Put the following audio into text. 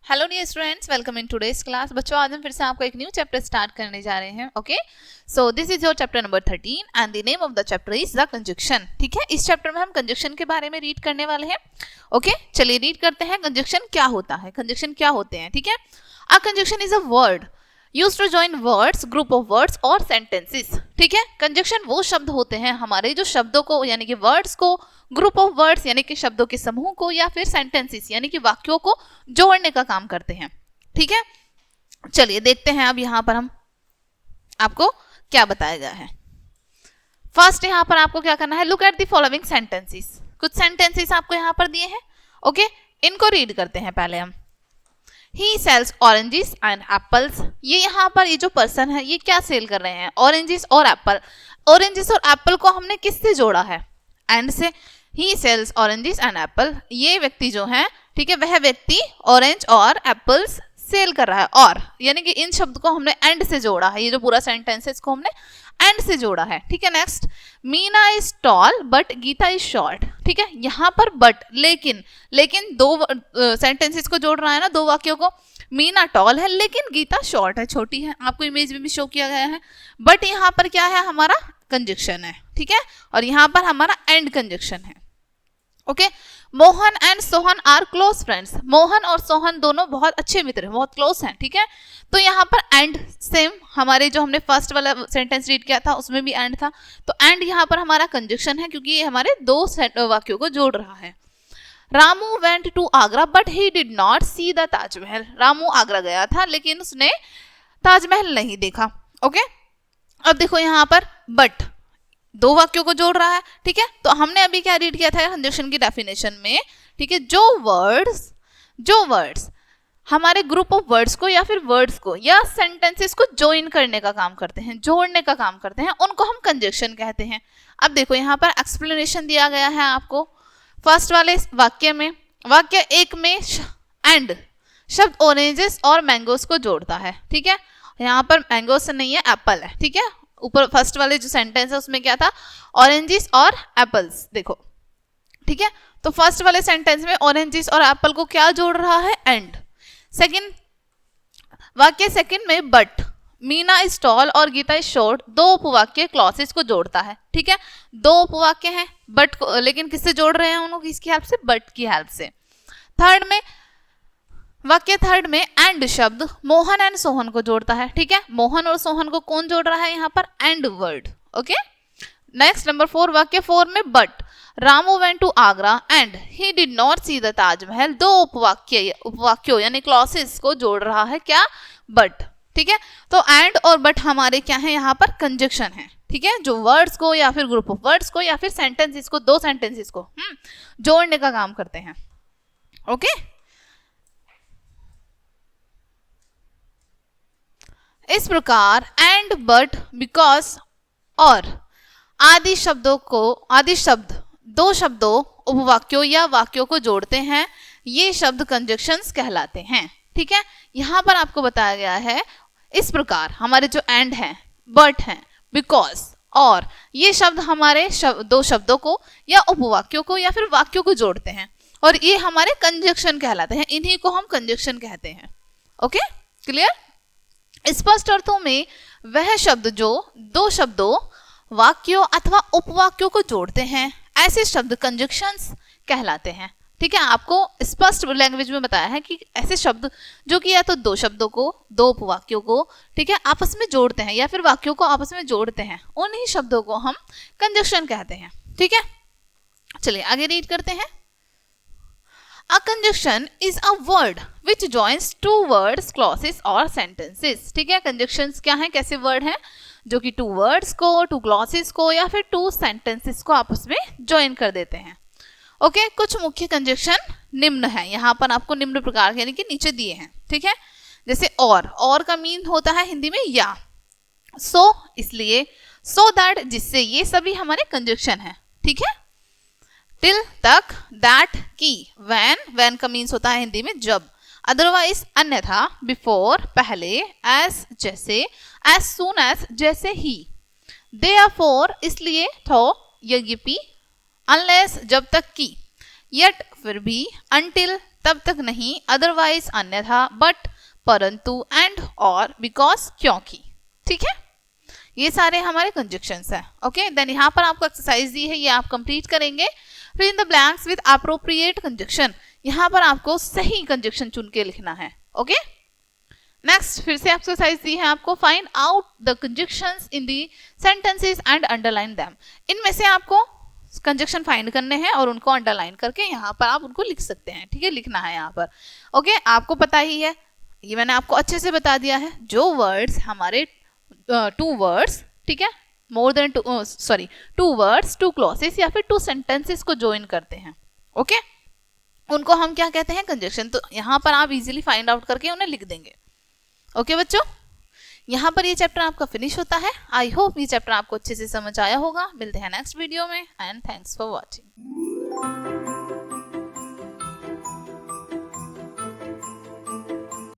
Hello dear students, welcome in today's class. बच्चों, आज हम फिर से आपको एक न्यू चैप्टर स्टार्ट करने जा रहे हैं। Okay, so this is your chapter number 13 and the name of the chapter is the conjunction. ठीक है, इस चैप्टर में हम कंजक्शन के बारे में रीड करने वाले हैं। ओके, चलिए रीड करते हैं। कंजक्शन क्या होता है, कंजक्शन क्या होते हैं। ठीक है, a conjunction is a word used to join words, group of words और sentences। ठीक है, कंजक्शन वो शब्द होते हैं हमारे जो शब्दों को यानी कि वर्ड्स को, ग्रुप ऑफ वर्ड्स यानी कि शब्दों के समूह को, या फिर सेंटेंसेस यानी कि वाक्यों को जोड़ने का काम करते हैं। ठीक है, चलिए देखते हैं अब यहाँ पर हम आपको क्या बताया गया है। फर्स्ट यहाँ पर आपको क्या करना है, look at the following sentences. कुछ सेंटेंसेस आपको यहाँ पर दिए हैं। ओके, इनको रीड करते हैं पहले हम। He sells oranges and apples। ये यहाँ पर ये जो पर्सन है ये क्या सेल कर रहे हैं, ऑरेंजेस और एप्पल। ऑरेंजेस और एप्पल को हमने किससे जोड़ा है, एंड से। He sells oranges and apple, ये व्यक्ति जो है, ठीक है, वह व्यक्ति ऑरेंज और एप्पल्स सेल कर रहा है। और यानी कि इन शब्द को हमने एंड से जोड़ा है, ये जो पूरा सेंटेंस है इसको हमने एंड से जोड़ा है। ठीक है, next, Meena is tall but Geeta is short. ठीक है, यहाँ पर बट लेकिन दो सेंटेंसेस को जोड़ रहा है ना, दो वाक्यों को। मीना टॉल है लेकिन गीता शॉर्ट है, छोटी है। आपको इमेज में भी शो किया गया है। बट यहाँ पर क्या है, हमारा कंजक्शन है। ठीक है, और यहाँ पर हमारा एंड कंजक्शन है। Okay, Mohan and Sohan are close friends. Mohan और सोहन दोनों बहुत अच्छे मित्र हैं, बहुत क्लोज हैं। ठीक है, तो यहाँ पर एंड सेम, हमारे जो हमने फर्स्ट वाला सेंटेंस रीड किया था उसमें भी एंड था, तो एंड यहाँ पर हमारा कंजक्शन है क्योंकि ये हमारे दो वाक्यों को जोड़ रहा है। Ramu went to Agra but he did not see the Taj Mahal. Ramu Agra गया था लेकिन उसने ताजमहल नहीं देखा। ओके, अब देखो यहाँ पर बट दो वाक्यों को जोड़ रहा है। ठीक है, तो हमने अभी क्या रीड किया था कंजक्शन की डेफिनेशन में। ठीक है, जो वर्ड्स हमारे ग्रुप ऑफ वर्ड्स को या फिर वर्ड्स को या सेंटेंसेस को ज्वाइन करने का काम करते हैं, जोड़ने का काम करते हैं, उनको हम कंजक्शन कहते हैं। अब देखो यहाँ पर एक्सप्लेनेशन दिया गया है आपको। फर्स्ट वाले वाक्य में, वाक्य एक में एंड शब्द ऑरेंजेस और मैंगोस को जोड़ता है। ठीक है, यहाँ पर मैंगोस नहीं है, एप्पल है। ठीक है, ऊपर फर्स्ट वाले जो सेंटेंस है उसमें क्या था, ऑरेंजेस और एप्पल्स। देखो, ठीक है, तो फर्स्ट वाले सेंटेंस में ऑरेंजेस और एप्पल को क्या जोड़ रहा है, एंड। सेकंड वाक्य सेकंड में बट मीना इज टॉल और गीता इज शॉर्ट, दो उपवाक्य क्लॉसेस को जोड़ता है। ठीक है, दो उपवाक्य हैं बट को, लेकिन किससे जोड़ रहे हैं उनको, किसकी हेल्प से, बट की हेल्प से। थर्ड में वाक्य थर्ड में एंड शब्द मोहन एंड सोहन को जोड़ता है। ठीक है, मोहन और सोहन को कौन जोड़ रहा है यहाँ पर, and word. Okay, next number 4, वाक्य 4 में but Ramu went to Agra and he did not see the Taj Mahal, दो उपवाक्यों यानी क्लॉसेस को जोड़ रहा है, क्या, बट। ठीक है, तो एंड और बट हमारे क्या है यहाँ पर, कंजक्शन है। ठीक है, जो वर्ड्स को या फिर ग्रुप ऑफ वर्ड्स को या फिर सेंटेंसेस को, दो सेंटेंसेस को जोड़ने का काम करते हैं। ओके, इस प्रकार एंड बट बिकॉज और आदि शब्द दो शब्दों, उपवाक्यों या वाक्यों को जोड़ते हैं, ये शब्द कंजक्शंस कहलाते हैं। ठीक है, यहां पर आपको बताया गया है इस प्रकार हमारे जो एंड हैं, बट हैं, बिकॉज और ये शब्द हमारे दो शब्दों को या उपवाक्यों को या फिर वाक्यों को जोड़ते हैं और ये हमारे कंजक्शन कहलाते हैं, इन्हीं को हम कंजक्शन कहते हैं। Okay, clear. स्पष्ट अर्थों में वह शब्द जो दो शब्दों, वाक्यों अथवा उपवाक्यों को जोड़ते हैं, ऐसे शब्द कंजक्शंस कहलाते हैं। ठीक है, आपको स्पष्ट लैंग्वेज में बताया है कि ऐसे शब्द जो कि या तो दो शब्दों को, दो उपवाक्यों को, ठीक है, आपस में जोड़ते हैं या फिर वाक्यों को आपस में जोड़ते हैं, उन्हीं शब्दों को हम कंजक्शन कहते हैं। ठीक है, चलिए आगे रीड करते हैं। A conjunction is a word which joins two words, clauses और sentences। ठीक है, conjunctions क्या हैं, कैसे वर्ड हैं जो कि टू वर्ड्स को, टू क्लॉसेस को या फिर टू सेंटेंसेस को आपस में ज्वाइन कर देते हैं। ओके, कुछ मुख्य कंजक्शन निम्न है, यहाँ पर आपको निम्न प्रकार के यानी कि नीचे दिए हैं। ठीक है, जैसे और का मीन होता है हिंदी में या, सो इसलिए, सो दैट जिससे, ये सभी हमारे कंजक्शन है। ठीक है, टिल तक, दैट की, वैन का मीन्स होता है हिंदी में जब, अदरवाइज अन्यथा, बिफोर पहले, एज जैसे, एज सून एज जैसे ही, देयरफॉर इसलिए, थो यज्ञपि, अनलेस जब तक की, येट फिर भी, अंटिल तब तक नहीं, अदरवाइज अन्यथा, बट परंतु, एंड, और, बिकॉज क्योंकि। ठीक है, ये सारे हमारे कंजक्शंस हैं। ओके, देन यहाँ पर आपको एक्सरसाइज दी है, ये आप कंप्लीट करेंगे। फिर in the blanks with appropriate conjunction, यहाँ पर आपको सही कंजक्शन चुन के लिखना है। ओके, नेक्स्ट फिर से एक्सरसाइज दी है आपको, find out the conjunctions in the sentences and underline them. इनमें से आपको कंजक्शन फाइंड करने हैं और उनको अंडरलाइन करके यहाँ पर आप उनको लिख सकते हैं। ठीक है, लिखना है यहाँ पर। ओके, आपको पता ही है, ये मैंने आपको अच्छे से बता दिया है, जो वर्ड्स हमारे टू वर्ड्स, ठीक है, more than two words, two clauses या फिर टू सेंटेंसेस को ज्वाइन करते हैं, ओके, उनको हम क्या कहते हैं, कंजक्शन। तो यहाँ पर आप इजीली फाइंड आउट करके उन्हें लिख देंगे। ओके बच्चों, यहाँ पर ये चैप्टर आपका फिनिश होता है। आई होप ये चैप्टर आपको अच्छे से समझ आया होगा। मिलते हैं नेक्स्ट वीडियो में, एंड थैंक्स फॉर वॉचिंग।